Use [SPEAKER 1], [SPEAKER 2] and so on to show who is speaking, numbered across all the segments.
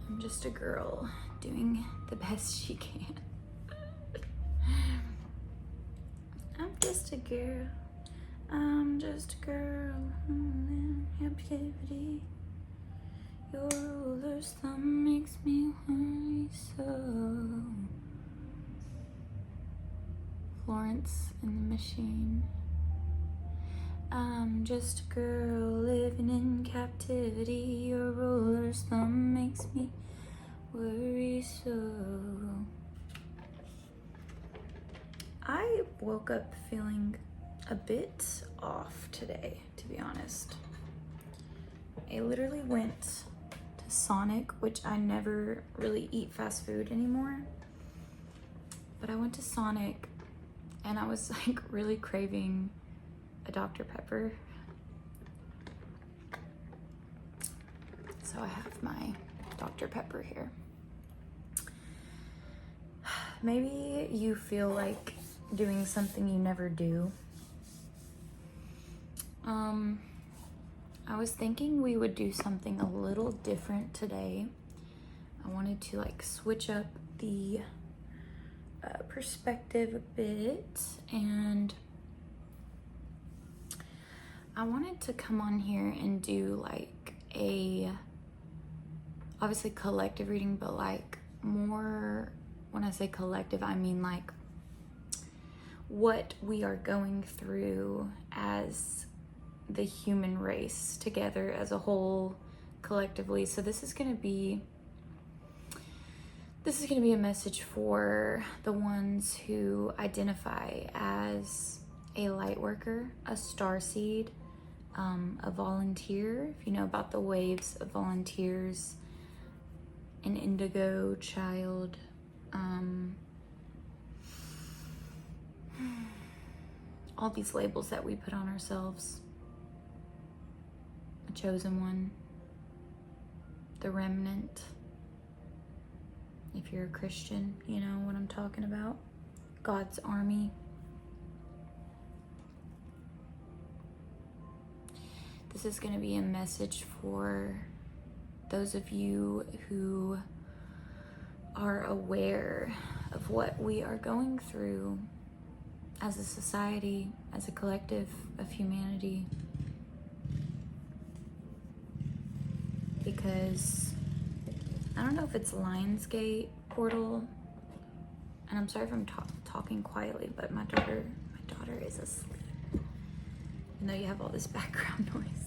[SPEAKER 1] I'm just a girl doing the best she can. I'm just a girl. I'm just a girl in captivity. Your ruler's thumb makes me worry so. Florence and the Machine. I'm just a girl living in captivity. Your ruler's thumb makes me worry so. I woke up feeling a bit off today, to be honest. I literally went to Sonic, which I never really eat fast food anymore. But I went to Sonic and I was like really craving a Dr. Pepper. So I have my Dr. Pepper here. Maybe you feel like doing something you never do. I was thinking we would do something a little different today. I wanted to like switch up the perspective a bit, and I wanted to come on here and do like a, obviously collective reading, but like more, when I say collective, I mean like what we are going through as the human race together as a whole, collectively. So this is going to be a message for the ones who identify as a light worker, a starseed, a volunteer. If you know about the waves of volunteers, an indigo child, all these labels that we put on ourselves. A chosen one, the remnant. If you're a Christian, you know what I'm talking about. God's army. This is going to be a message for those of you who are aware of what we are going through as a society, as a collective of humanity. Because I don't know if it's Lionsgate portal, and I'm sorry if I'm talking quietly, but my daughter is asleep. Even though you have all this background noise.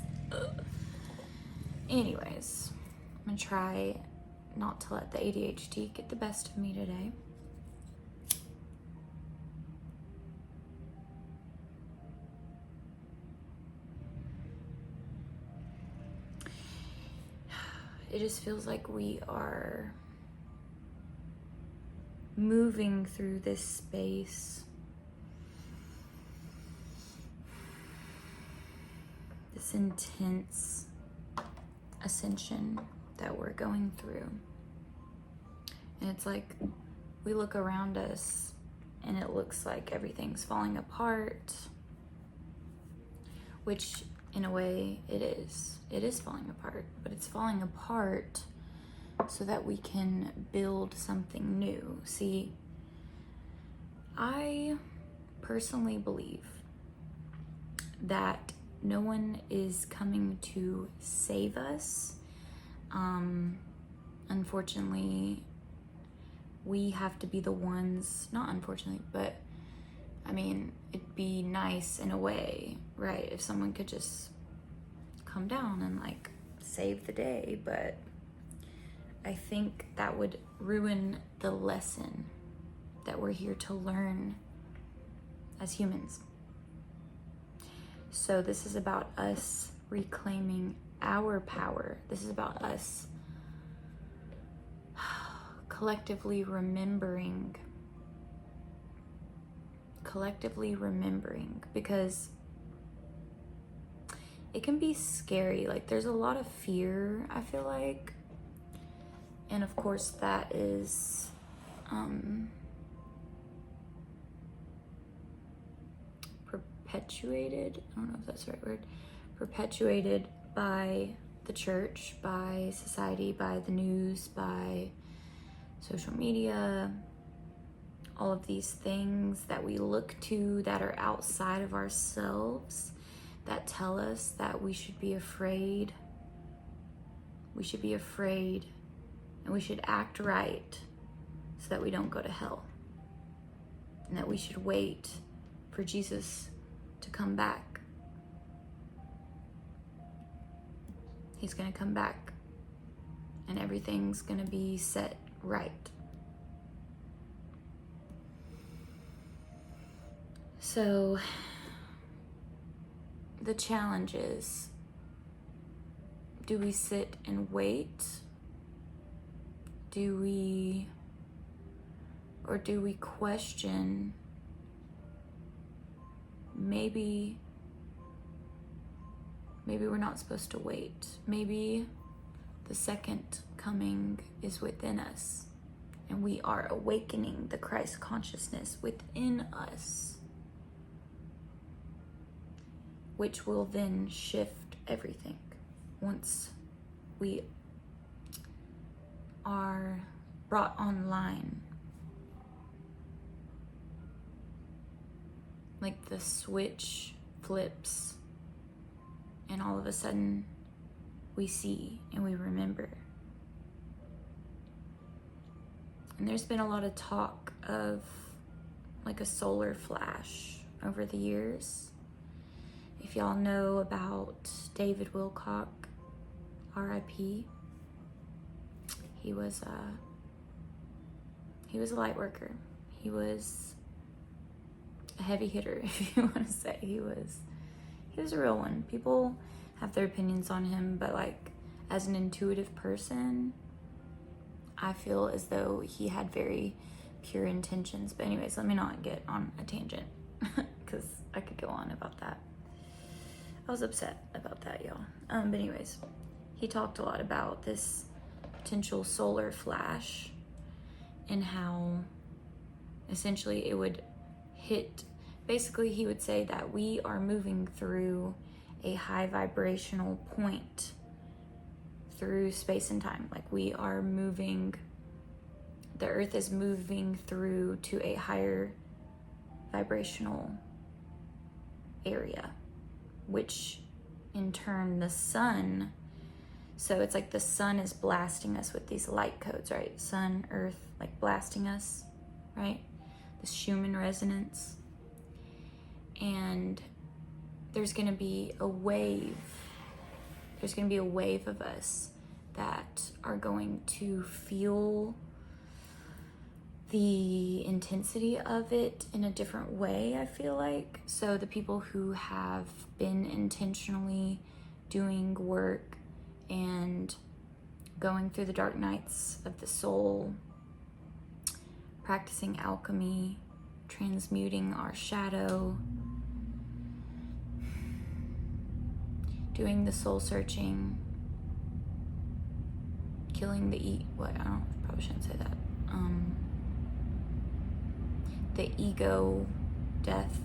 [SPEAKER 1] Anyways, I'm gonna try not to let the ADHD get the best of me today. It just feels like we are moving through this space, this intense ascension that we're going through. And it's like we look around us and it looks like everything's falling apart, which in a way it is. It is falling apart, but it's falling apart so that we can build something new. See, I personally believe that no one is coming to save us. Unfortunately, we have to be the ones, not unfortunately, but I mean, it'd be nice in a way, right? If someone could just come down and like save the day, but I think that would ruin the lesson that we're here to learn as humans. So this is about us reclaiming our power. This is about us collectively remembering, because it can be scary. Like there's a lot of fear, I feel like. And of course that is perpetuated. I don't know if that's the right word. Perpetuated by the church, by society, by the news, by social media, all of these things that we look to that are outside of ourselves, that tell us that we should be afraid. We should be afraid, and we should act right so that we don't go to hell. And that we should wait for Jesus to come back. He's going to come back, and everything's going to be set right. So the challenge is, do we sit and wait? Do we question? Maybe we're not supposed to wait. Maybe the second coming is within us, and we are awakening the Christ consciousness within us, which will then shift everything once we are brought online. Like the switch flips, and all of a sudden we see and we remember. And there's been a lot of talk of like a solar flash over the years. If y'all know about David Wilcock, R.I.P., he was a light worker. He was a heavy hitter, if you want to say. He was a real one. People have their opinions on him, but like as an intuitive person, I feel as though he had very pure intentions. But anyways, let me not get on a tangent because I could go on about that. I was upset about that, y'all. But anyways, he talked a lot about this potential solar flash and how essentially it would hit. Basically, he would say that we are moving through a high vibrational point through space and time. Like we are moving, the earth is moving through to a higher vibrational area, which in turn the sun, so it's like the sun is blasting us with these light codes, right? Sun, earth, like blasting us, right? This Schumann resonance. And there's going to be a wave. There's going to be a wave of us that are going to feel the intensity of it in a different way, I feel like. So the people who have been intentionally doing work and going through the dark nights of the soul, practicing alchemy, transmuting our shadow, doing the soul searching, killing the probably shouldn't say that. The ego death.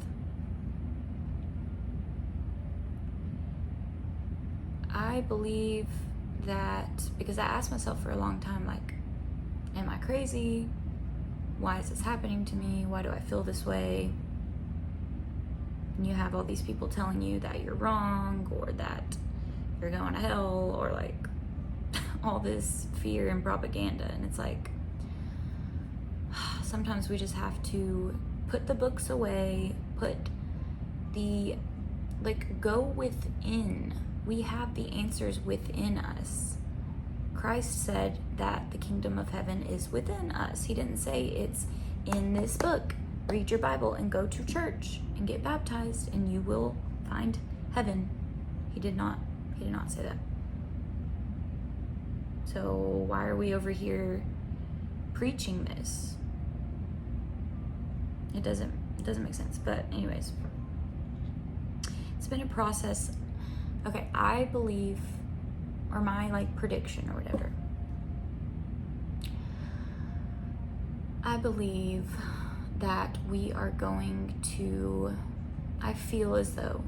[SPEAKER 1] I believe that, because I asked myself for a long time, like, am I crazy? Why is this happening to me? Why do I feel this way? And you have all these people telling you that you're wrong, or that you're going to hell, or like all this fear and propaganda. And it's like, sometimes we just have to put the books away, go within. We have the answers within us. Christ said that the kingdom of heaven is within us. He didn't say it's in this book. Read your Bible and go to church and get baptized and you will find heaven. He did not say that. So why are we over here preaching this? It doesn't make sense. But anyways, it's been a process. Okay, I believe, or my like prediction or whatever, I believe that we are going to, I feel as though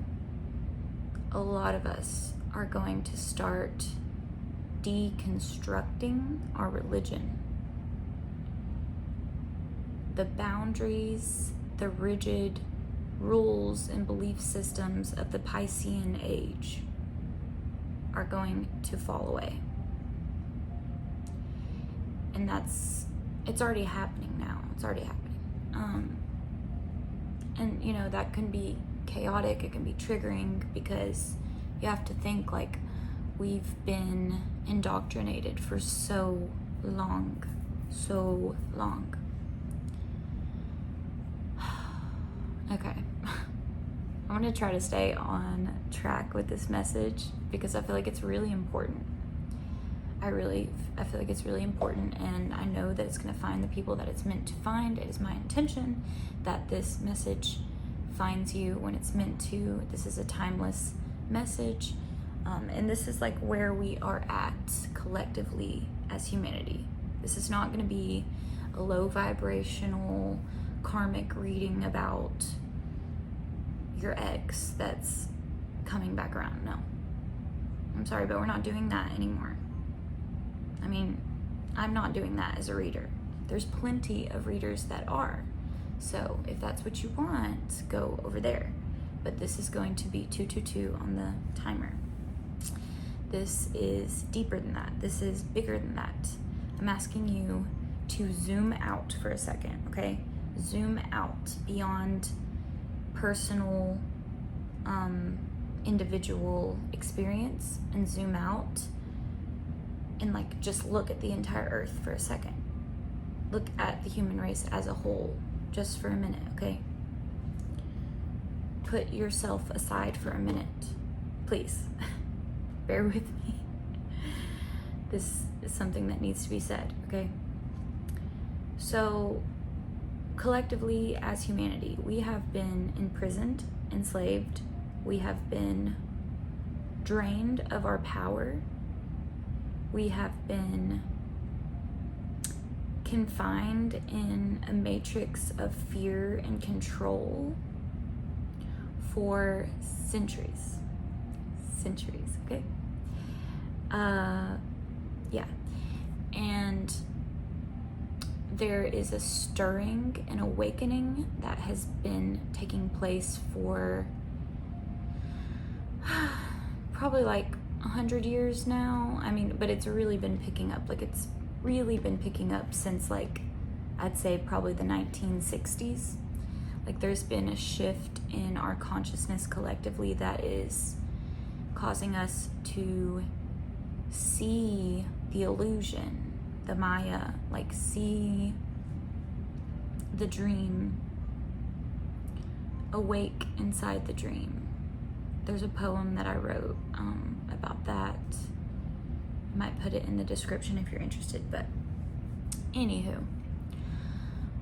[SPEAKER 1] a lot of us are going to start deconstructing our religion. The boundaries, the rigid rules and belief systems of the Piscean age are going to fall away. And it's already happening now. It's already happening. And you know, that can be chaotic, it can be triggering, because you have to think, like, we've been indoctrinated for so long. Okay. I'm gonna try to stay on track with this message because I feel like it's really important. I feel like it's really important, and I know that it's gonna find the people that it's meant to find. It is my intention that this message finds you when it's meant to. This is a timeless message, and this is like where we are at collectively as humanity. This is not gonna be a low vibrational karmic reading about your ex that's coming back around. No, I'm sorry, but we're not doing that anymore. I mean, I'm not doing that as a reader. There's plenty of readers that are. So if that's what you want, go over there. But this is going to be 222 on the timer. This is deeper than that. This is bigger than that. I'm asking you to zoom out for a second, okay? Zoom out beyond personal, individual experience, and zoom out and like just look at the entire earth for a second. Look at the human race as a whole just for a minute, okay? Put yourself aside for a minute, please. Bear with me. This is something that needs to be said, okay? So collectively as humanity, we have been imprisoned, enslaved, we have been drained of our power, we have been confined in a matrix of fear and control for centuries, okay? Yeah, and there is a stirring and awakening that has been taking place for probably like 100 years now. I mean, but it's really been picking up. Like, it's really been picking up since, like, I'd say probably the 1960s. Like, there's been a shift in our consciousness collectively that is causing us to see the illusion, the Maya, like see the dream, awake inside the dream. There's a poem that I wrote about that. I might put it in the description if you're interested, but anywho.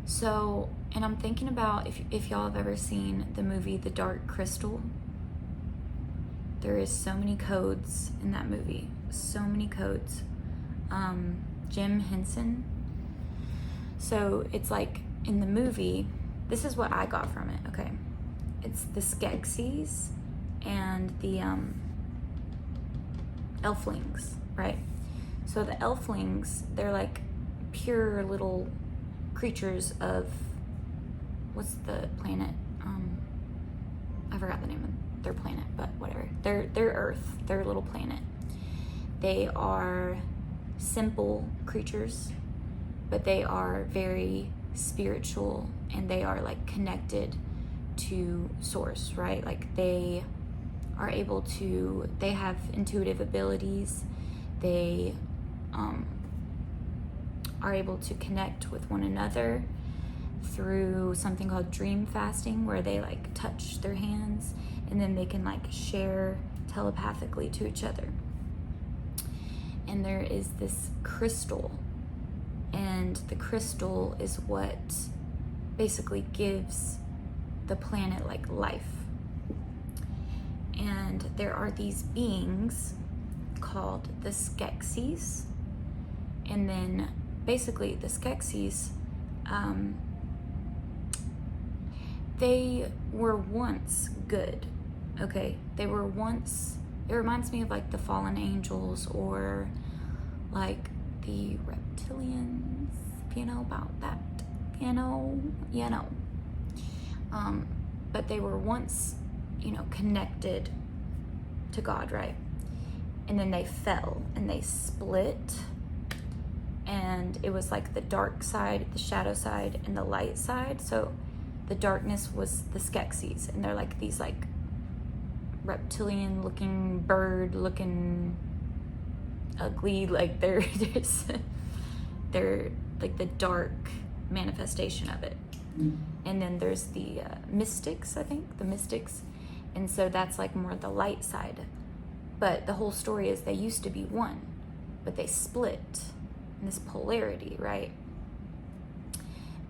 [SPEAKER 1] So, and I'm thinking about if y'all have ever seen the movie The Dark Crystal. There is so many codes in that movie, so many codes. Jim Henson. So it's like in the movie, this is what I got from it, okay? It's the Skeksis and the Elflings, right? So the Elflings, they're like pure little creatures of, what's the planet? I forgot the name of their planet, but whatever. They're Earth, they're a little planet. They are simple creatures, but they are very spiritual, and they are like connected to source, right? Like they are able to, they have intuitive abilities. They are able to connect with one another through something called dream fasting, where they like touch their hands and then they can like share telepathically to each other. And there is this crystal, and the crystal is what basically gives the planet like life. And there are these beings called the Skeksis, and then basically the Skeksis, they were once good, okay? They were once, it reminds me of like the fallen angels, or like the reptilians, if you know about that, you know. But they were once, connected to God, right? And then they fell and they split, and it was like the dark side, the shadow side, and the light side. So the darkness was the Skeksis, and they're like these like reptilian looking, bird looking, ugly, like they're like the dark manifestation of it. And then there's the mystics, I think, the mystics, and so that's like more the light side. But the whole story is they used to be one, but they split in this polarity, right?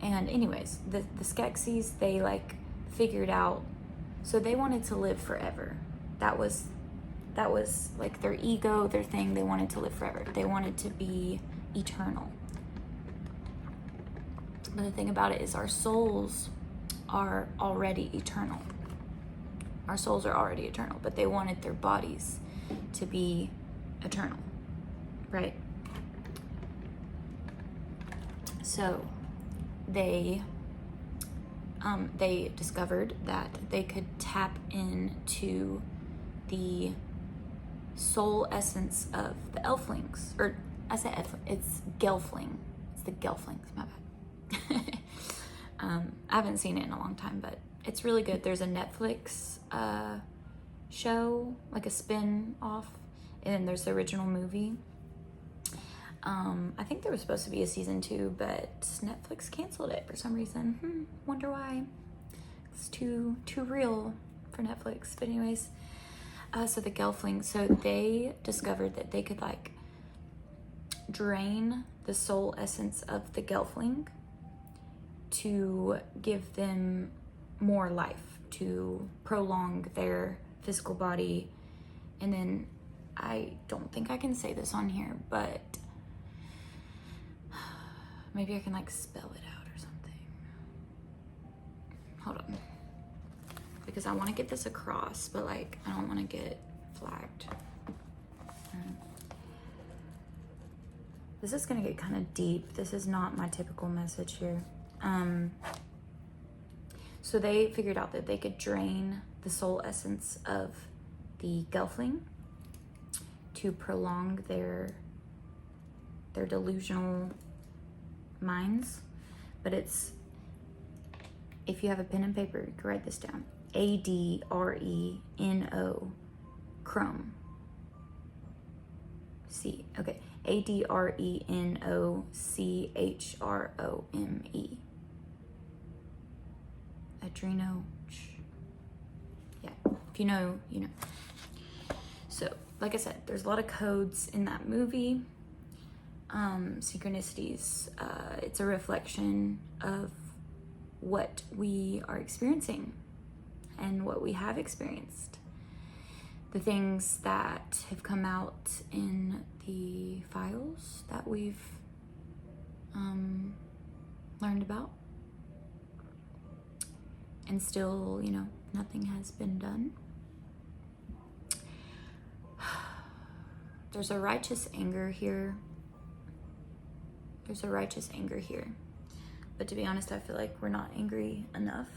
[SPEAKER 1] And anyways, the Skeksis, they like figured out, so they wanted to live forever. That was like their ego, their thing. They wanted to live forever. They wanted to be eternal. But the thing about it is our souls are already eternal. Our souls are already eternal, but they wanted their bodies to be eternal, right? So they discovered that they could tap into the soul essence of the elflings, or I said it's gelfling. It's the gelflings, my bad. I haven't seen it in a long time, but it's really good. There's a Netflix show, like a spin-off, and then there's the original movie. I think there was supposed to be a season 2, but Netflix canceled it for some reason. Wonder why. It's too real for Netflix. But anyways, so the Gelfling, so they discovered that they could like drain the soul essence of the Gelfling to give them more life, to prolong their physical body. And then I don't think I can say this on here, but maybe I can like spell it out or something. Hold on. Because I want to get this across, but like I don't want to get flagged. This is going to get kind of deep. This is not my typical message here. So they figured out that they could drain the soul essence of the Gelfling to prolong their delusional minds. But it's, if you have a pen and paper, you can write this down. ADRENO, Chrome. C, okay. ADRENOCHROME. Adreno. Yeah, if you know, you know. So, like I said, there's a lot of codes in that movie. Synchronicities. It's a reflection of what we are experiencing and what we have experienced. The things that have come out in the files that we've learned about. And still, you know, nothing has been done. There's a righteous anger here. There's a righteous anger here. But to be honest, I feel like we're not angry enough.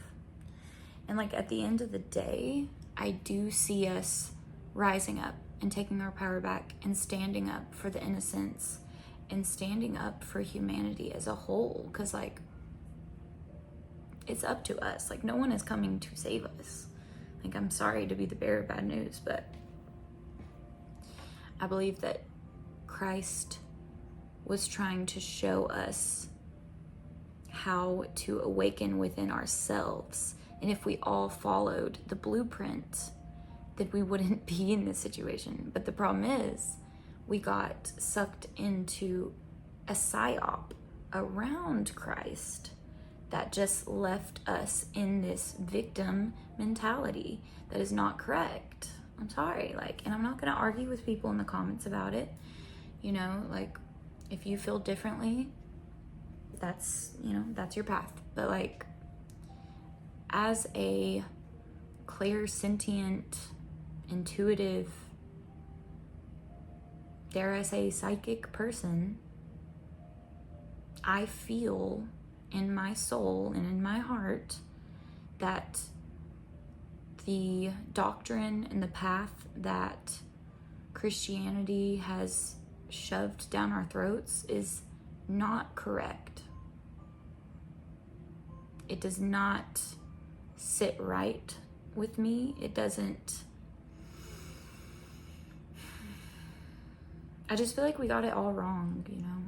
[SPEAKER 1] And like at the end of the day, I do see us rising up and taking our power back and standing up for the innocents and standing up for humanity as a whole. Because like, it's up to us. Like, no one is coming to save us. Like, I'm sorry to be the bearer of bad news, but I believe that Christ was trying to show us how to awaken within ourselves. And if we all followed the blueprint, then we wouldn't be in this situation. But the problem is, we got sucked into a psyop around Christ that just left us in this victim mentality that is not correct. I'm sorry, like, and I'm not gonna argue with people in the comments about it. You know, like, if you feel differently, that's, you know, that's your path. But like, as a clear, sentient, intuitive dare I say, psychic person, I feel in my soul and in my heart that the doctrine and the path that Christianity has shoved down our throats is not correct. It does not sit right with me. It doesn't. I just feel like we got it all wrong, you know?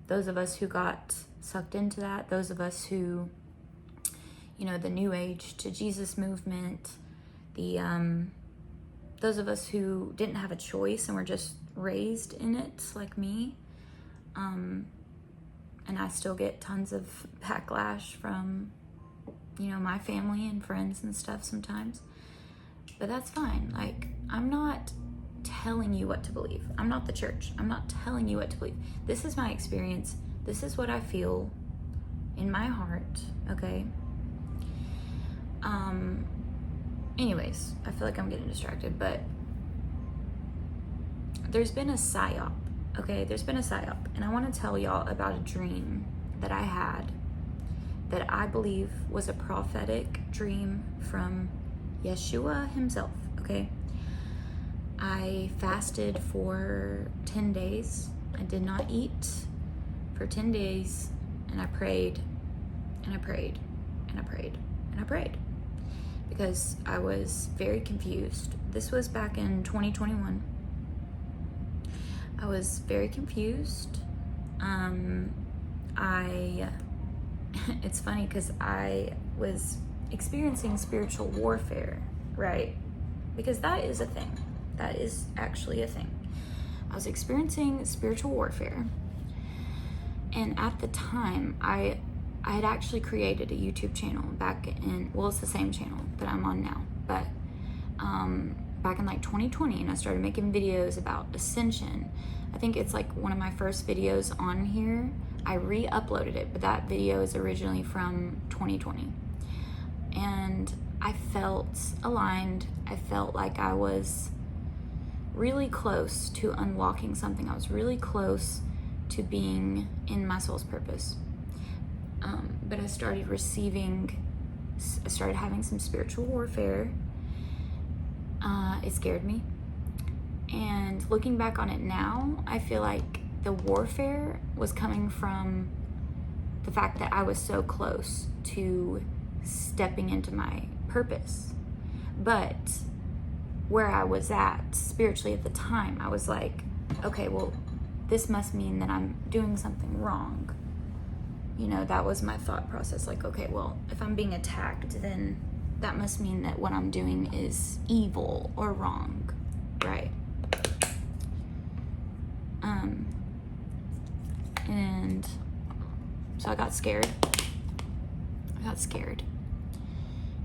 [SPEAKER 1] Those of us who got sucked into that, those of us who, you know, the New Age to Jesus movement, those of us who didn't have a choice and were just raised in it, like me, and I still get tons of backlash from, you know, my family and friends and stuff sometimes. But that's fine. Like, I'm not telling you what to believe. I'm not the church. I'm not telling you what to believe. This is my experience. This is what I feel in my heart, okay? Anyways, I feel like I'm getting distracted, but there's been a psyop, okay? There's been a psyop, and I want to tell y'all about a dream that I had that I believe was a prophetic dream from Yeshua himself, okay? I fasted for 10 days. I did not eat for 10 days, and I prayed, and I prayed, and I prayed, and I prayed, because I was very confused. This was back in 2021. I was very confused. It's funny because I was experiencing spiritual warfare, right? Because that is a thing. That is actually a thing. I was experiencing spiritual warfare. And at the time, I had actually created a YouTube channel back in, well, it's the same channel that I'm on now, but back in like 2020, and I started making videos about ascension. I think it's like one of my first videos on here. I re-uploaded it, but that video is originally from 2020. And I felt aligned. I felt like I was really close to unlocking something. I was really close to being in my soul's purpose. But I started having some spiritual warfare. It scared me. And looking back on it now, I feel like the warfare was coming from the fact that I was so close to stepping into my purpose. But where I was at spiritually at the time, I was like, okay, well, this must mean that I'm doing something wrong. You know, that was my thought process. Like, okay, well, if I'm being attacked, then that must mean that what I'm doing is evil or wrong, right? And so I got scared.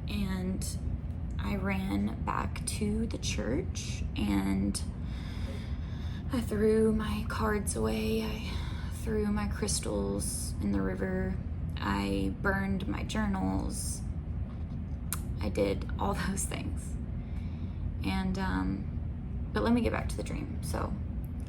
[SPEAKER 1] And I ran back to the church and I threw my cards away. I threw my crystals in the river. I burned my journals. I did all those things. And, but let me get back to the dream. So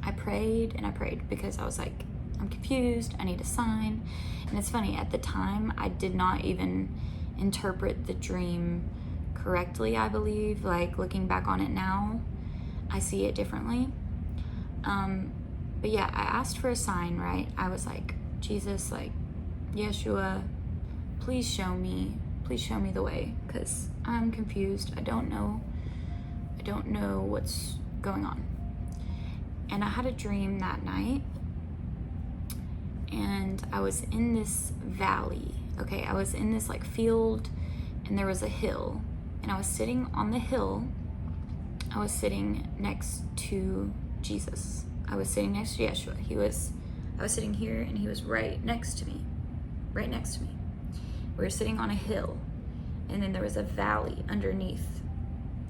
[SPEAKER 1] I prayed and I prayed because I was like, I'm confused. I need a sign. And it's funny, at the time, I did not even interpret the dream correctly, I believe. Like, looking back on it now, I see it differently. But yeah, I asked for a sign, right? I was like, Jesus, like, Yeshua, please show me the way, because I'm confused. I don't know what's going on. And I had a dream that night, and I was in this valley, okay? I was in this like field, and there was a hill, and I was sitting on the hill. I was sitting next to Jesus. I was sitting next to Yeshua. I was sitting here, and he was right next to me. We were sitting on a hill, and then there was a valley underneath,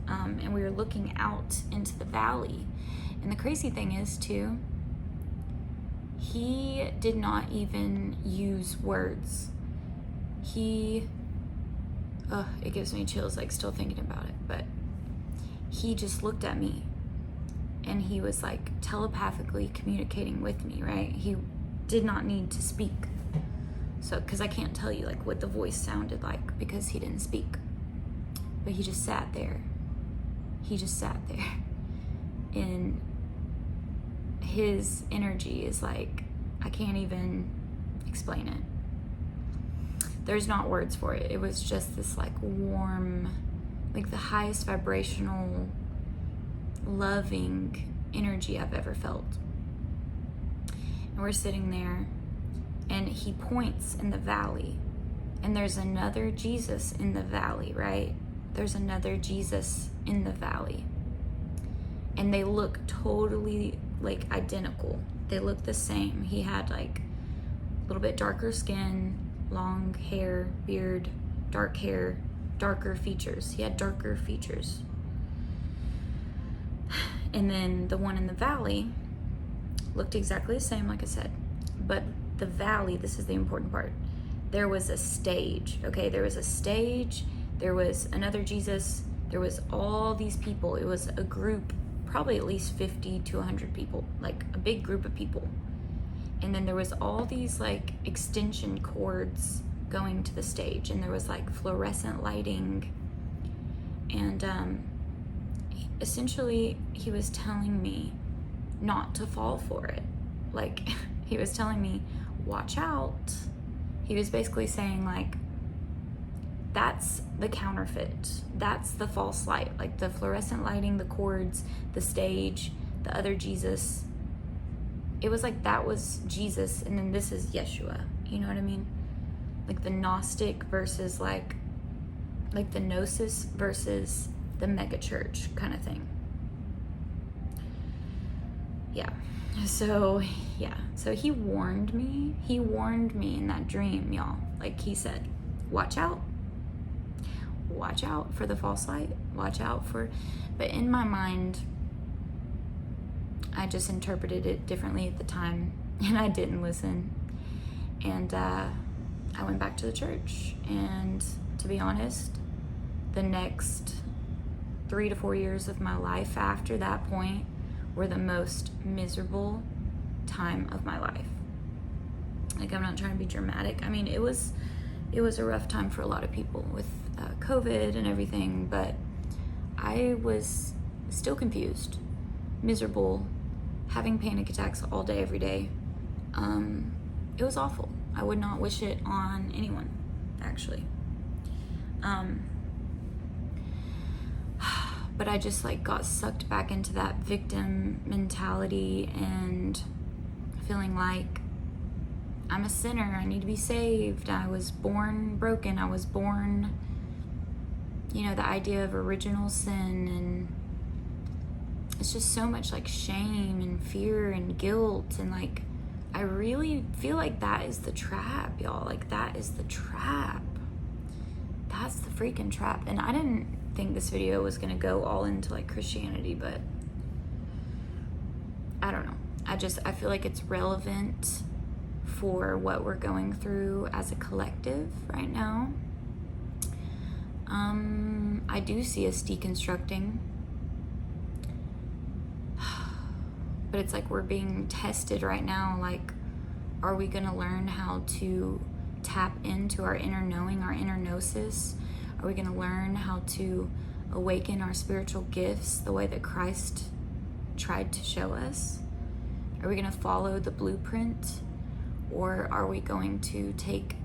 [SPEAKER 1] and we were looking out into the valley. And the crazy thing is, too, he did not even use words. It gives me chills, like, still thinking about it, but he just looked at me, and he was like telepathically communicating with me, right? He did not need to speak. So, because I can't tell you like what the voice sounded like because he didn't speak. But he just sat there. He just sat there. And his energy is like, I can't even explain it. There's not words for it. It was just this like warm, like the highest vibrational, loving energy I've ever felt. And we're sitting there, and he points in the valley, and there's another Jesus in the valley, right? There's another Jesus in the valley. And they look totally like identical. They look the same. He had like a little bit darker skin, long hair, beard, dark hair, darker features. He had darker features. And then the one in the valley looked exactly the same, like I said. But the valley, this is the important part. There was a stage, okay? There was a stage. There was another Jesus. There was all these people. It was a group, probably at least 50 to 100 people, like a big group of people. And then there was all these like extension cords going to the stage, and there was like fluorescent lighting. And essentially he was telling me not to fall for it. Like he was telling me, watch out. He was basically saying like, that's the counterfeit. That's the false light. Like the fluorescent lighting, the cords, the stage, the other Jesus. It was like that was Jesus, and then this is Yeshua. You know what I mean? Like the Gnostic versus like the Gnosis versus the mega church kind of thing. Yeah. So he warned me. He warned me in that dream, y'all. Like he said, watch out. Watch out for the false light. Watch out for, but in my mind, I just interpreted it differently at the time, and I didn't listen. And I went back to the church, and to be honest, the next 3 to 4 years of my life after that point were the most miserable time of my life. Like, I'm not trying to be dramatic. I mean, it was a rough time for a lot of people with COVID and everything, but I was still confused, miserable, having panic attacks all day, every day. It was awful. I would not wish it on anyone, actually. But I just like got sucked back into that victim mentality and feeling like I'm a sinner. I need to be saved. I was born broken. I was born, the idea of original sin, and it's just so much like shame and fear and guilt, and like I really feel like that is the trap, y'all. Like that is the trap. That's the freaking trap. And I didn't think this video was gonna go all into like Christianity, but I don't know. I feel like it's relevant for what we're going through as a collective right now. I do see us deconstructing, but it's like we're being tested right now. Like, are we gonna learn how to tap into our inner knowing, our inner gnosis? Are we gonna learn how to awaken our spiritual gifts the way that Christ tried to show us? Are we gonna follow the blueprint? Or are we going to take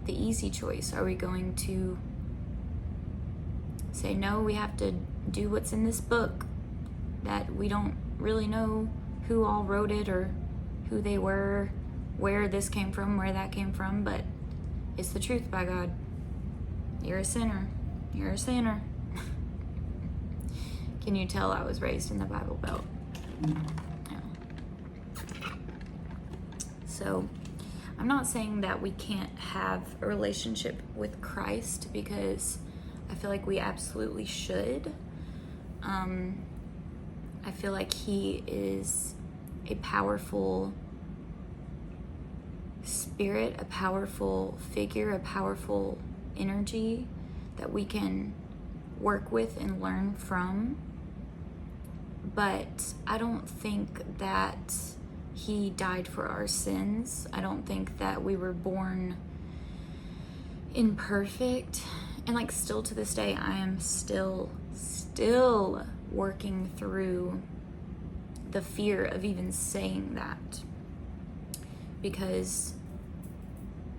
[SPEAKER 1] the easy choice? Are we going to say, no, we have to do what's in this book that we don't really know who all wrote it or who they were, where this came from, where that came from, but it's the truth, by God. You're a sinner. You're a sinner. Can you tell I was raised in the Bible Belt? Yeah. So I'm not saying that we can't have a relationship with Christ, because I feel like we absolutely should. I feel like he is a powerful spirit, a powerful figure, a powerful energy that we can work with and learn from. But I don't think that he died for our sins. I don't think that we were born imperfect. And like still to this day, I am still working through the fear of even saying that, because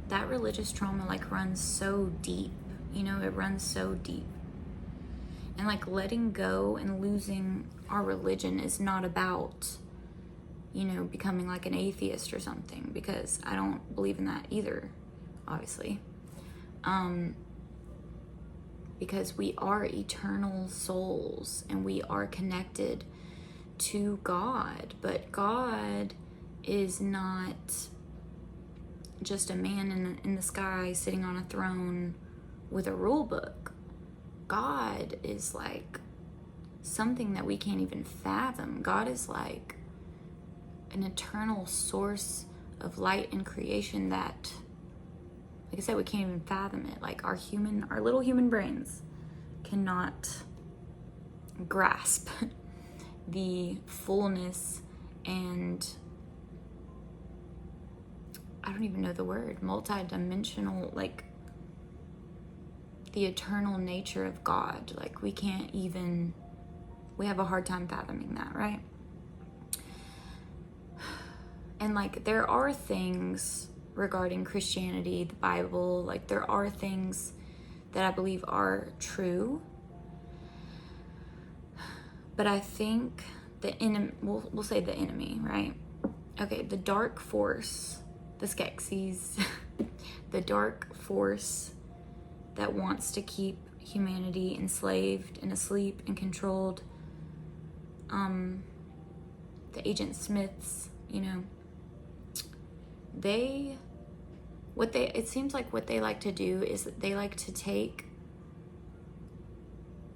[SPEAKER 1] that religious trauma like runs so deep, you know, it runs so deep. And like letting go and losing our religion is not about, you know, becoming like an atheist or something, because I don't believe in that either, obviously. Because we are eternal souls and we are connected to God, but God is not just a man in the sky sitting on a throne with a rule book. God is like something that we can't even fathom. God is like an eternal source of light and creation that, like I said, we can't even fathom it. Like our little human brains cannot grasp the fullness and, I don't even know the word, multi-dimensional, like the eternal nature of God. Like we have a hard time fathoming that, right? And like there are things regarding Christianity, the Bible, like there are things that I believe are true. But I think the enemy, we'll say the enemy, right? Okay, the dark force, the Skeksis, the dark force that wants to keep humanity enslaved and asleep and controlled, the Agent Smiths, you know, it seems like what they like to do is that they like to take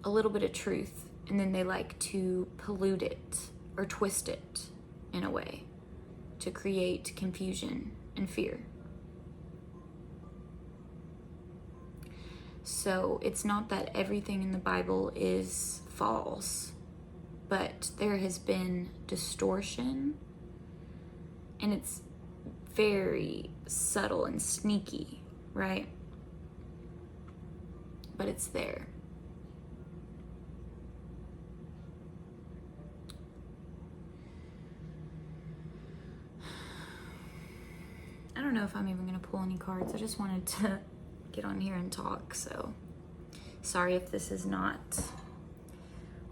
[SPEAKER 1] a little bit of truth and then they like to pollute it or twist it in a way to create confusion and fear. So it's not that everything in the Bible is false, but there has been distortion, and it's very subtle and sneaky, right? But it's there. I don't know if I'm even going to pull any cards. I just wanted to get on here and talk, so sorry if this is not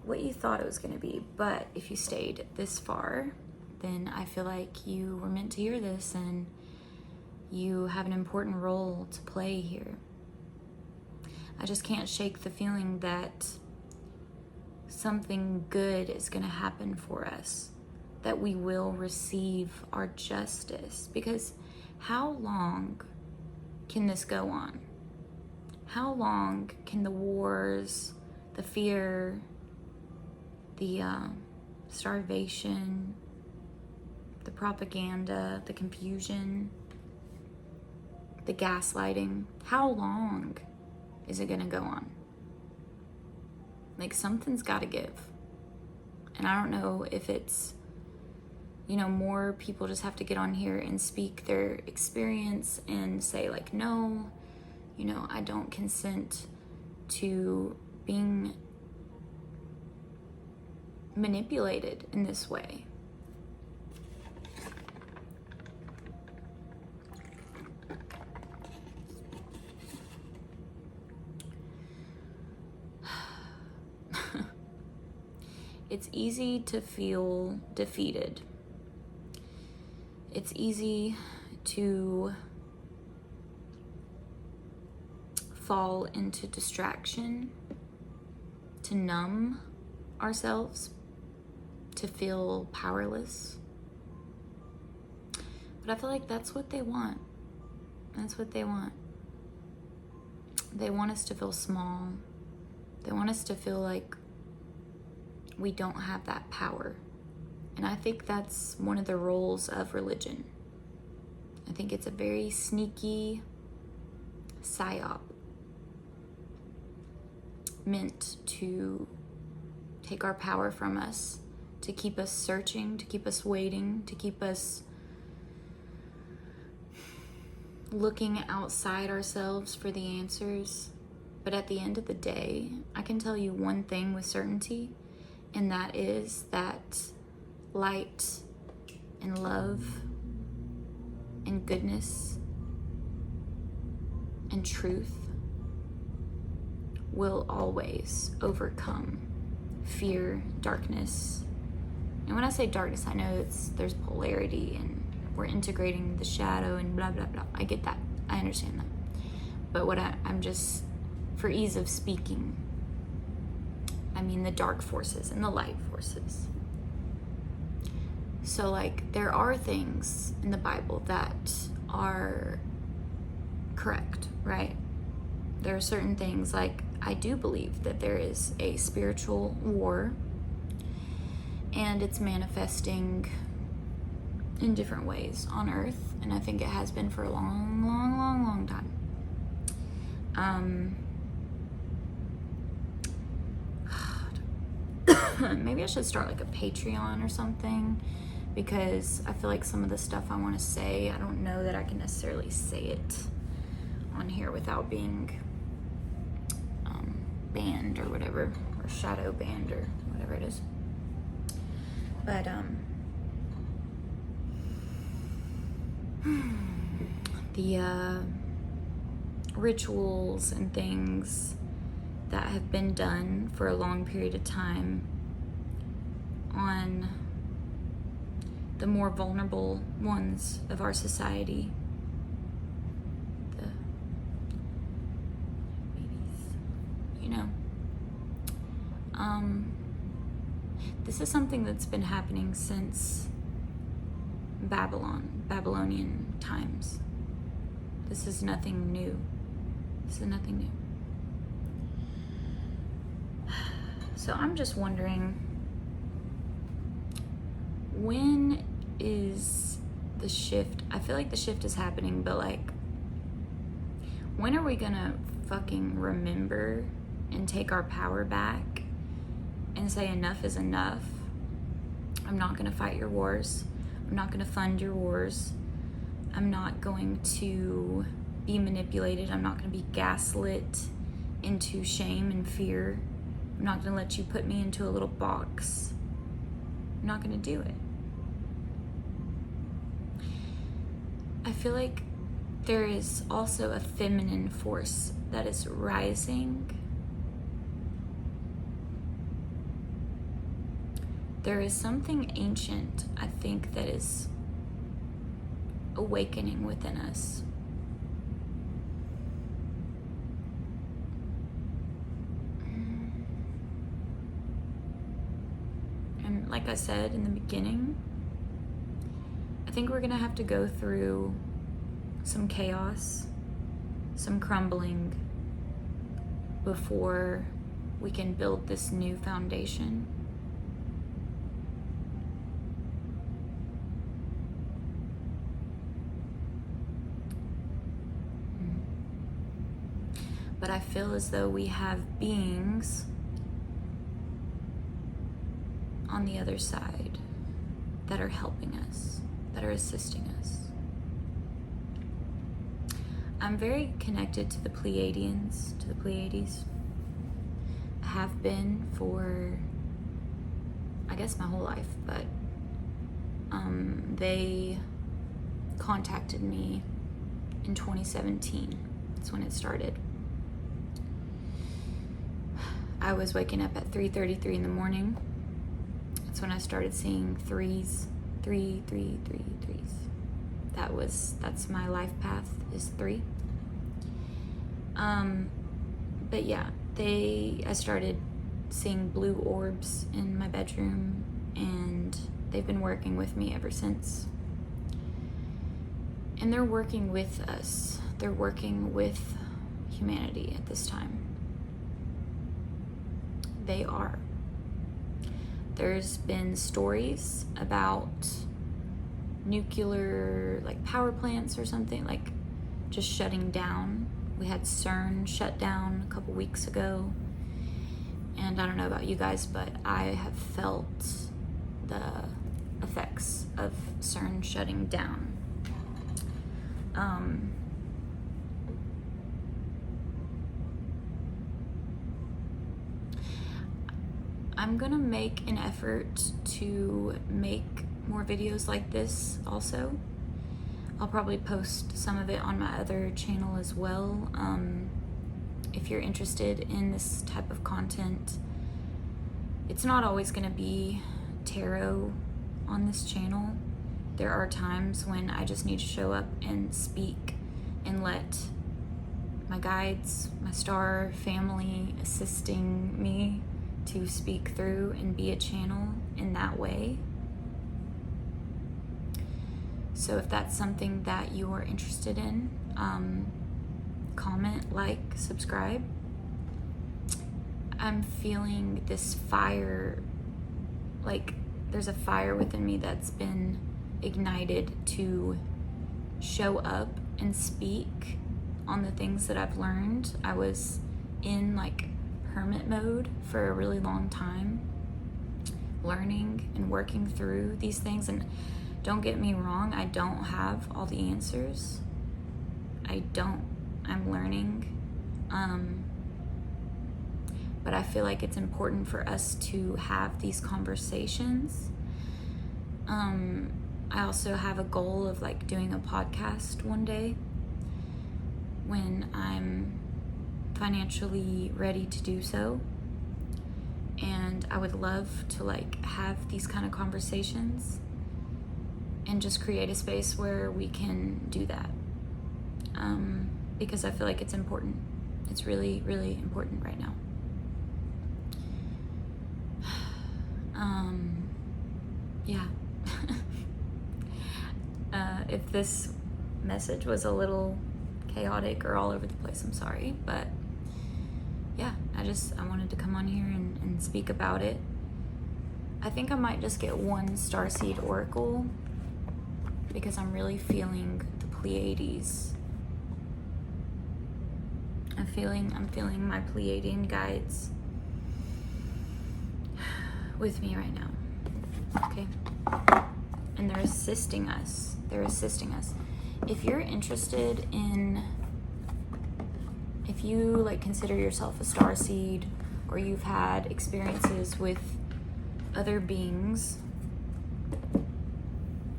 [SPEAKER 1] what you thought it was going to be, but if you stayed this far, then I feel like you were meant to hear this and you have an important role to play here. I just can't shake the feeling that something good is going to happen for us, that we will receive our justice, because how long can this go on? How long can the wars, the fear, the starvation, the propaganda, the confusion, the gaslighting, how long is it gonna go on? Like something's gotta give. And I don't know if it's, you know, more people just have to get on here and speak their experience and say like, no, you know, I don't consent to being manipulated in this way. It's easy to feel defeated. It's easy to fall into distraction, to numb ourselves, to feel powerless. But I feel like that's what they want. That's what they want. They want us to feel small. They want us to feel like we don't have that power. And I think that's one of the roles of religion. I think it's a very sneaky psyop meant to take our power from us, to keep us searching, to keep us waiting, to keep us looking outside ourselves for the answers. But at the end of the day, I can tell you one thing with certainty, and that is that light and love and goodness and truth will always overcome fear, darkness. And when I say darkness, I know there's polarity and we're integrating the shadow and blah, blah, blah. I get that. I understand that. But what I'm just, for ease of speaking, I mean the dark forces and the light forces. So like, there are things in the Bible that are correct, right? There are certain things, like I do believe that there is a spiritual war and it's manifesting in different ways on earth, and I think it has been for a long, long, long, long time. Maybe I should start like a Patreon or something, because I feel like some of the stuff I want to say, I don't know that I can necessarily say it on here without being banned or whatever, or shadow banned or whatever it is. But the rituals and things that have been done for a long period of time on the more vulnerable ones of our society, the babies, you know. This is something that's been happening since Babylonian times. This is nothing new. This is nothing new. So I'm just wondering, when is the shift? I feel like the shift is happening, but like, when are we gonna fucking remember and take our power back and say enough is enough? I'm not gonna fight your wars. I'm not gonna fund your wars. I'm not going to be manipulated. I'm not gonna be gaslit into shame and fear. I'm not gonna let you put me into a little box. I'm not gonna do it. I feel like there is also a feminine force that is rising. There is something ancient, I think, that is awakening within us. And like I said in the beginning, I think we're gonna have to go through some chaos, some crumbling, before we can build this new foundation. But I feel as though we have beings on the other side that are helping us, that are assisting us. I'm very connected to the Pleiadians, to the Pleiades. I have been for, I guess, my whole life, but they contacted me in 2017. That's when it started. I was waking up at 3:33 in the morning. That's when I started seeing threes. Three, threes. That's my life path, is 3. But yeah, I started seeing blue orbs in my bedroom, and they've been working with me ever since. And they're working with us. They're working with humanity at this time. They are. There's been stories about nuclear, like, power plants or something, like, just shutting down. We had CERN shut down a couple weeks ago. And I don't know about you guys, but I have felt the effects of CERN shutting down. I'm gonna make an effort to make more videos like this also. I'll probably post some of it on my other channel as well. If you're interested in this type of content, it's not always gonna be tarot on this channel. There are times when I just need to show up and speak and let my guides, my star family assisting me to speak through and be a channel in that way. So if that's something that you are interested in, comment, like, subscribe. I'm feeling this fire, like there's a fire within me that's been ignited to show up and speak on the things that I've learned. I was in like hermit mode for a really long time, learning and working through these things. And don't get me wrong, I don't have all the answers. I'm learning. But I feel like it's important for us to have these conversations. I also have a goal of like doing a podcast one day when I'm financially ready to do so. And I would love to like have these kind of conversations and just create a space where we can do that. Because I feel like it's important. It's really, really important right now. Yeah. If this message was a little chaotic or all over the place, I'm sorry, but yeah, I wanted to come on here and speak about it. I think I might just get one starseed oracle because I'm really feeling the Pleiades. I'm feeling my Pleiadian guides with me right now. Okay? And they're assisting us. If you're interested in, if you like consider yourself a starseed, or you've had experiences with other beings,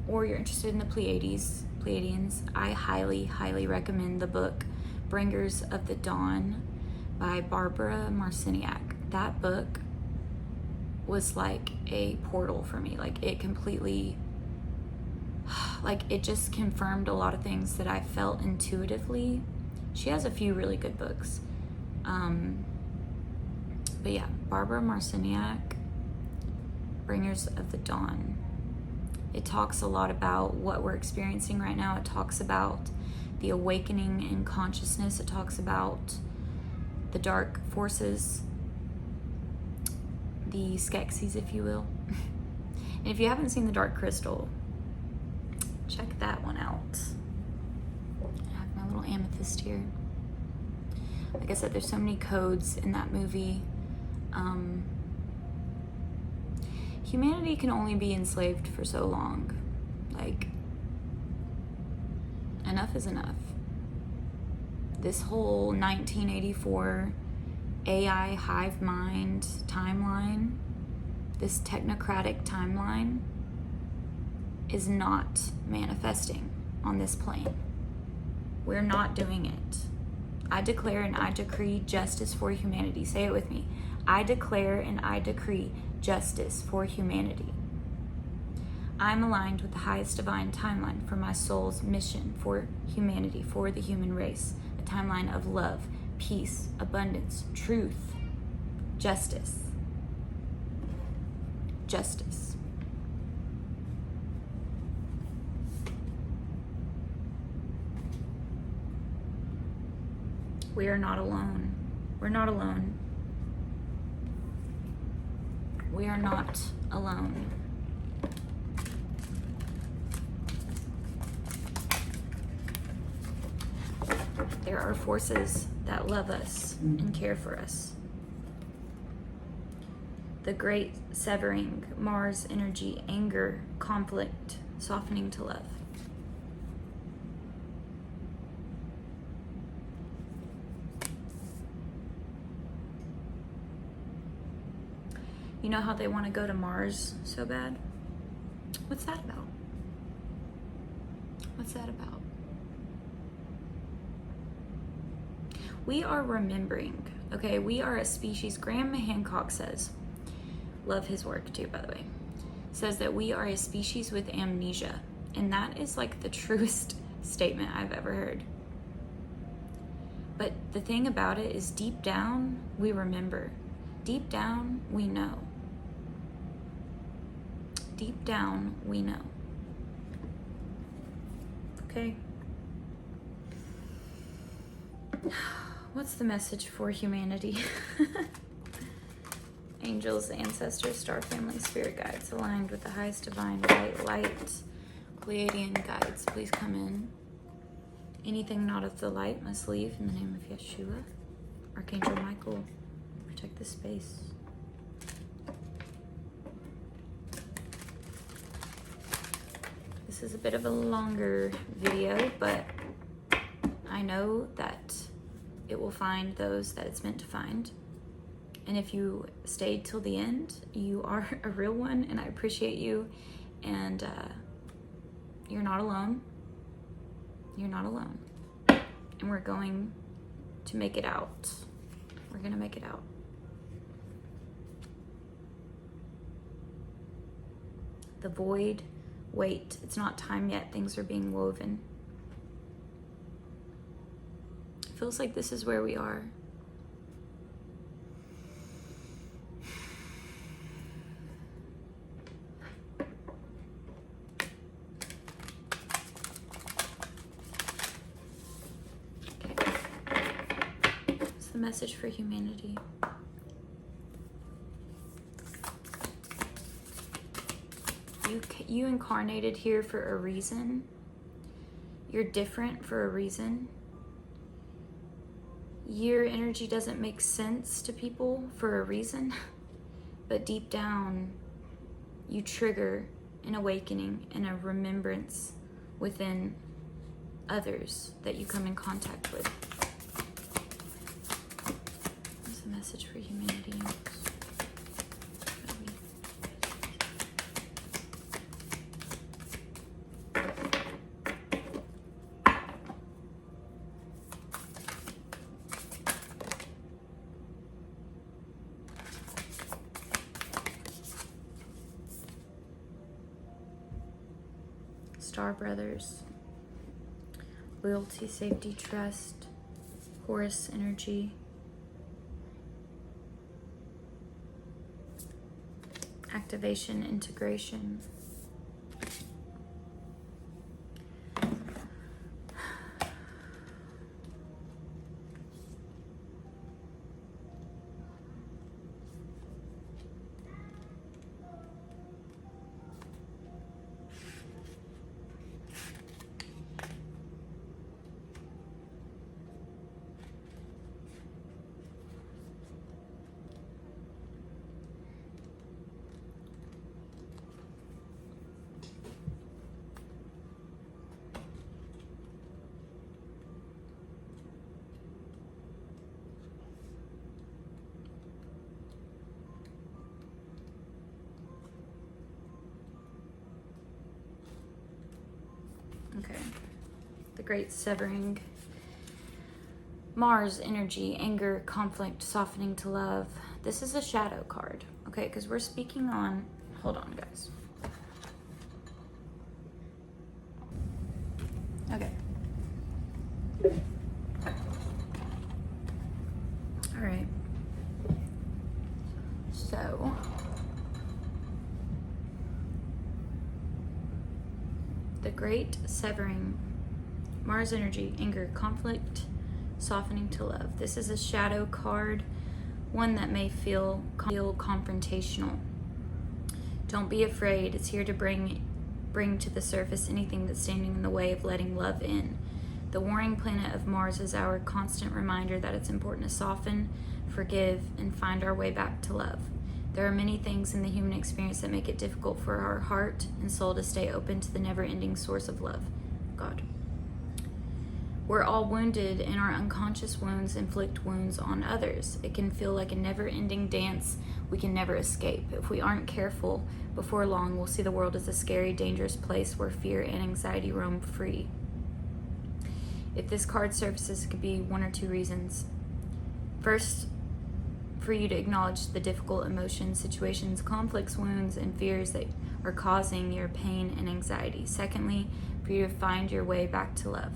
[SPEAKER 1] or you're interested in the Pleiadians, I highly, highly recommend the book Bringers of the Dawn by Barbara Marciniak. That book was like a portal for me. Like it completely, like it just confirmed a lot of things that I felt intuitively. She has a few really good books. But yeah, Barbara Marciniak, Bringers of the Dawn. It talks a lot about what we're experiencing right now. It talks about the awakening in consciousness. It talks about the dark forces, the Skeksis, if you will. And if you haven't seen The Dark Crystal, check that one out. I have my little amethyst here. Like I said, there's so many codes in that movie. Humanity can only be enslaved for so long. Like, enough is enough. This whole 1984 AI hive mind timeline, this technocratic timeline, is not manifesting on this plane. We're not doing it. I declare and I decree justice for humanity. Say it with me. I declare and I decree justice for humanity. I'm aligned with the highest divine timeline for my soul's mission for humanity, for the human race. A timeline of love, peace, abundance, truth, justice. Justice. We are not alone. We're not alone. We are not alone. There are forces that love us and care for us. The great severing, Mars energy, anger, conflict, softening to love. You know how they want to go to Mars so bad? What's that about? What's that about? We are remembering, okay? We are a species. Graham Hancock says, love his work too, by the way, says that we are a species with amnesia. And that is like the truest statement I've ever heard. But the thing about it is, deep down, we remember. Deep down, we know. Deep down, we know. Okay. What's the message for humanity? Angels, ancestors, star family, spirit guides, aligned with the highest divine white light, Pleiadian guides, please come in. Anything not of the light must leave in the name of Yeshua. Archangel Michael, protect this space. This is a bit of a longer video, but I know that it will find those that it's meant to find. And if you stayed till the end, you are a real one, and I appreciate you. And you're not alone. You're not alone. And we're going to make it out. We're gonna make it out. The void, wait, it's not time yet. Things are being woven. It feels like this is where we are. Okay. It's the message for humanity. You incarnated here for a reason. You're different for a reason. Your energy doesn't make sense to people for a reason, but deep down, you trigger an awakening and a remembrance within others that you come in contact with. There's a message for humanity. Star Brothers, loyalty, safety, trust, Horus energy, activation, integration. Okay, the great severing, Mars energy, anger, conflict, softening to love. This is a shadow card, okay, because we're speaking on, hold on guys. Okay. All right. So, the great severing, Mars energy, anger, conflict, softening to love. This is a shadow card, one that may feel confrontational. Don't be afraid. It's here to bring to the surface anything that's standing in the way of letting love in. The warring planet of Mars is our constant reminder that it's important to soften, forgive, and find our way back to love. There are many things in the human experience that make it difficult for our heart and soul to stay open to the never-ending source of love, God. We're all wounded, and our unconscious wounds inflict wounds on others. It can feel like a never-ending dance we can never escape. If we aren't careful, before long we'll see the world as a scary, dangerous place where fear and anxiety roam free. If this card surfaces, it could be one or two reasons. First, for you to acknowledge the difficult emotions, situations, conflicts, wounds, and fears that are causing your pain and anxiety. Secondly, for you to find your way back to love.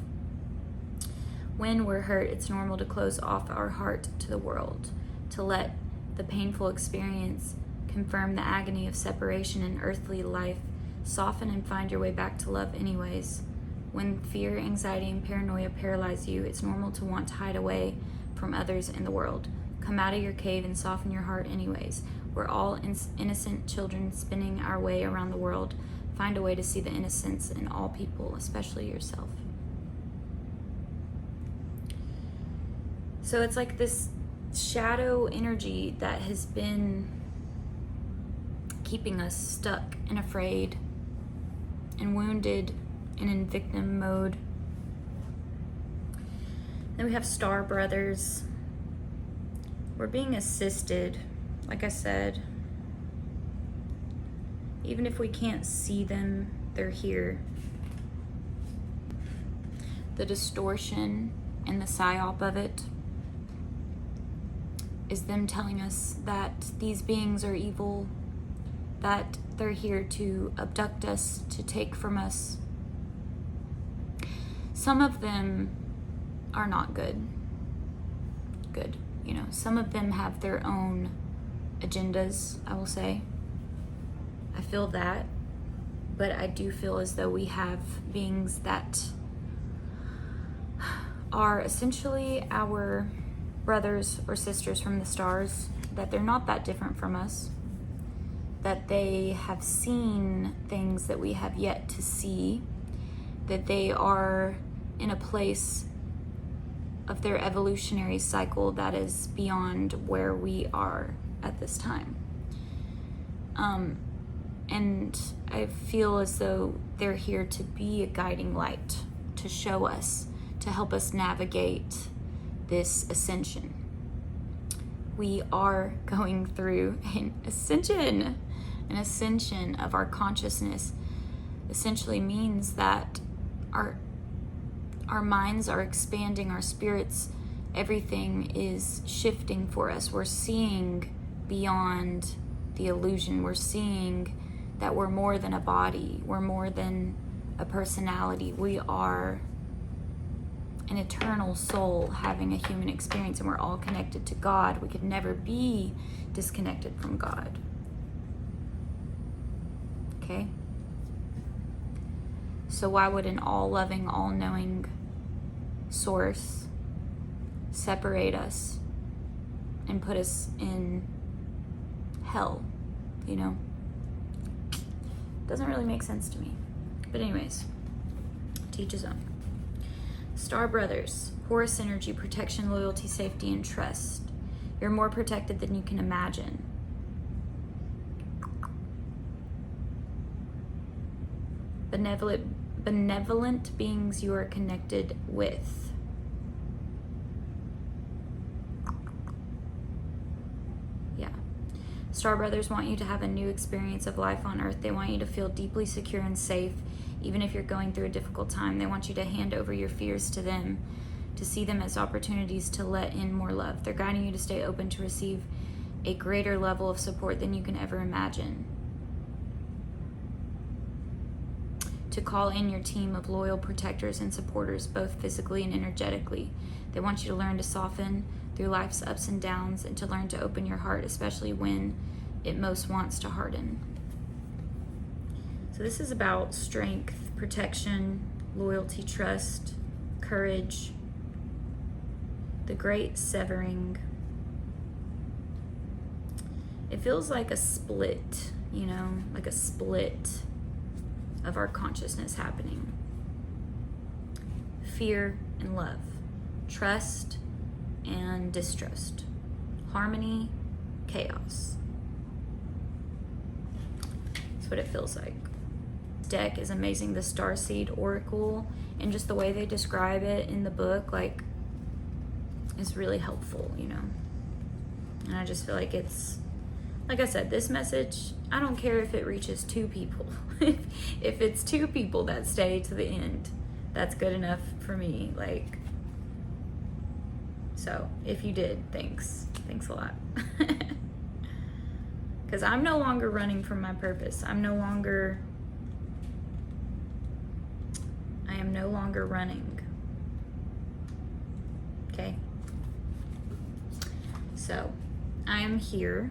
[SPEAKER 1] When we're hurt, it's normal to close off our heart to the world, to let the painful experience confirm the agony of separation in earthly life, soften and find your way back to love anyways. When fear, anxiety, and paranoia paralyze you, it's normal to want to hide away from others in the world. Come out of your cave and soften your heart anyways. We're all innocent children spinning our way around the world. Find a way to see the innocence in all people, especially yourself. So it's like this shadow energy that has been keeping us stuck and afraid and wounded and in victim mode. Then we have Star Brothers. We're being assisted, like I said. Even if we can't see them, they're here. The distortion and the psyop of it is them telling us that these beings are evil, that they're here to abduct us, to take from us. Some of them are not good. You know, some of them have their own agendas, I will say. I feel that, but I do feel as though we have beings that are essentially our brothers or sisters from the stars, that they're not that different from us, that they have seen things that we have yet to see, that they are in a place of their evolutionary cycle that is beyond where we are at this time. And I feel as though they're here to be a guiding light, to show us, to help us navigate this ascension. We are going through an ascension. An ascension of our consciousness essentially means that our minds are expanding, our spirits, everything is shifting for us. We're seeing beyond the illusion. We're seeing that we're more than a body. We're more than a personality. We are an eternal soul having a human experience, and we're all connected to God. We could never be disconnected from God. Okay? So why would an all-loving, all-knowing source separate us and put us in hell, you know? Doesn't really make sense to me. But anyways, to each his own. Star Brothers, Horus energy, protection, loyalty, safety, and trust. You're more protected than you can imagine. Benevolent beings you are connected with. Yeah. Star Brothers want you to have a new experience of life on Earth. They want you to feel deeply secure and safe, even if you're going through a difficult time. They want you to hand over your fears to them, to see them as opportunities to let in more love. They're guiding you to stay open to receive a greater level of support than you can ever imagine. To call in your team of loyal protectors and supporters, both physically and energetically. They want you to learn to soften through life's ups and downs, and to learn to open your heart, especially when it most wants to harden. So this is about strength, protection, loyalty, trust, courage, the great severing. It feels like a split, you know, like a split of our consciousness happening. Fear and love, trust and distrust, harmony, chaos. That's what it feels like. Deck is amazing. The Starseed Oracle, and just the way they describe it in the book, like, is really helpful, you know. And I just feel like it's, like I said, this message, I don't care if it reaches 2 people. If it's 2 people that stay to the end, that's good enough for me. Like, so if you did, thanks a lot. Because I'm no longer running from my purpose. I am no longer running. Okay? So, I am here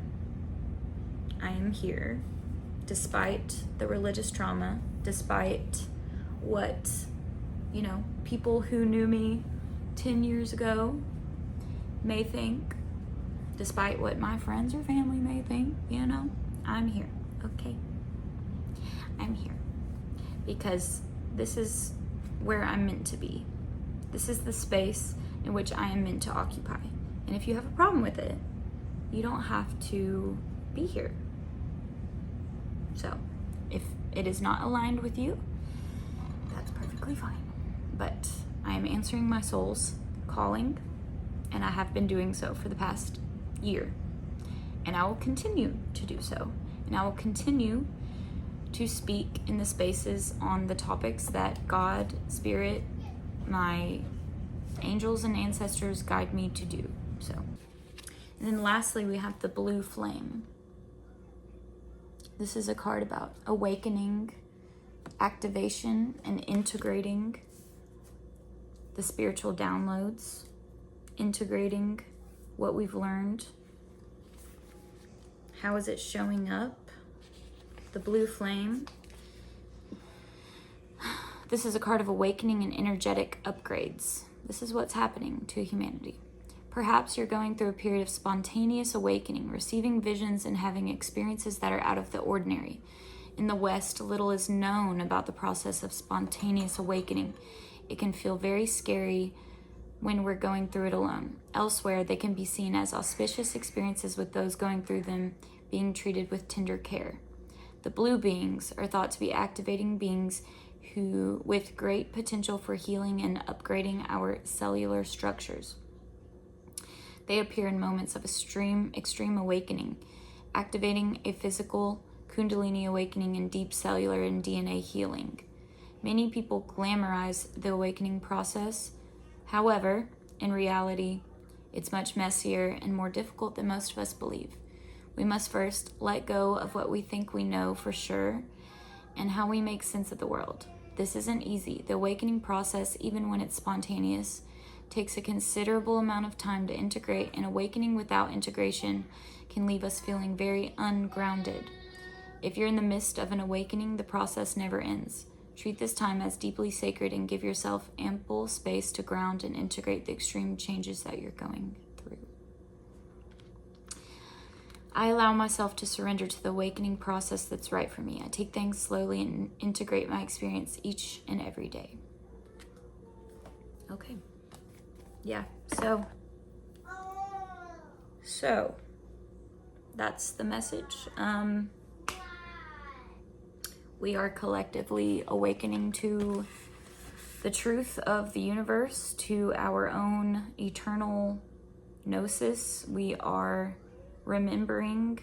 [SPEAKER 1] despite the religious trauma, despite what, you know, people who knew me 10 years ago may think, despite what my friends or family may think, you know, I'm here, okay? I'm here because this is where I'm meant to be. This is the space in which I am meant to occupy. And if you have a problem with it, you don't have to be here. So, if it is not aligned with you, that's perfectly fine. But I am answering my soul's calling, and I have been doing so for the past year. And I will continue to do so. And I will continue to speak in the spaces on the topics that God, Spirit, my angels and ancestors guide me to do. So, and then lastly, we have the Blue Flame. This is a card about awakening, activation, and integrating the spiritual downloads, integrating what we've learned. How is it showing up? The Blue Flame. This is a card of awakening and energetic upgrades. This is what's happening to humanity. Perhaps you're going through a period of spontaneous awakening, receiving visions and having experiences that are out of the ordinary. In the West, little is known about the process of spontaneous awakening. It can feel very scary when we're going through it alone. Elsewhere, they can be seen as auspicious experiences, with those going through them being treated with tender care. The blue beings are thought to be activating beings who with great potential for healing and upgrading our cellular structures. They appear in moments of extreme awakening, activating a physical Kundalini awakening and deep cellular and DNA healing. Many people glamorize the awakening process. However, in reality, it's much messier and more difficult than most of us believe. We must first let go of what we think we know for sure and how we make sense of the world. This isn't easy. The awakening process, even when it's spontaneous, takes a considerable amount of time to integrate, and awakening without integration can leave us feeling very ungrounded. If you're in the midst of an awakening, the process never ends. Treat this time as deeply sacred and give yourself ample space to ground and integrate the extreme changes that you're going through. I allow myself to surrender to the awakening process that's right for me. I take things slowly and integrate my experience each and every day. Okay. Yeah, so that's the message. We are collectively awakening to the truth of the universe, to our own eternal gnosis. We are remembering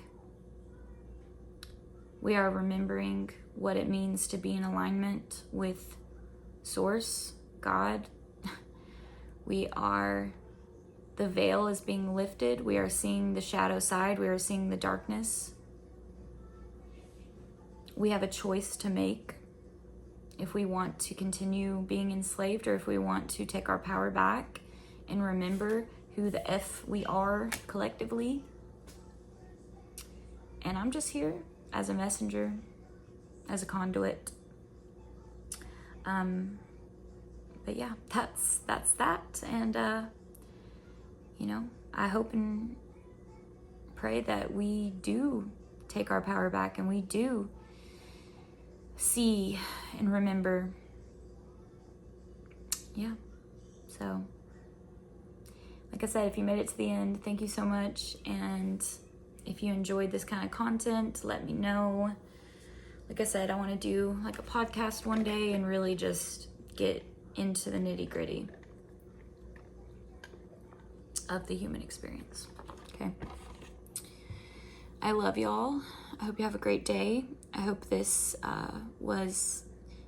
[SPEAKER 1] what it means to be in alignment with Source, God. The veil is being lifted. We are seeing the shadow side. We are seeing the darkness. We have a choice to make if we want to continue being enslaved or if we want to take our power back and remember who the F we are collectively. And I'm just here as a messenger, as a conduit. But yeah, that's that. And, I hope and pray that we do take our power back and we do see and remember. Yeah. So, like I said, if you made it to the end, thank you so much. And if you enjoyed this kind of content, let me know. like I said, I want to do like a podcast one day and really just get into the nitty-gritty of the human experience. Okay. I love y'all. I hope you have a great day. I hope this was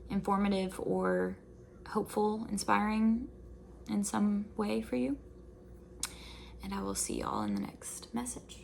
[SPEAKER 1] informative or hopeful, inspiring in some way for you. And I will see y'all in the next message.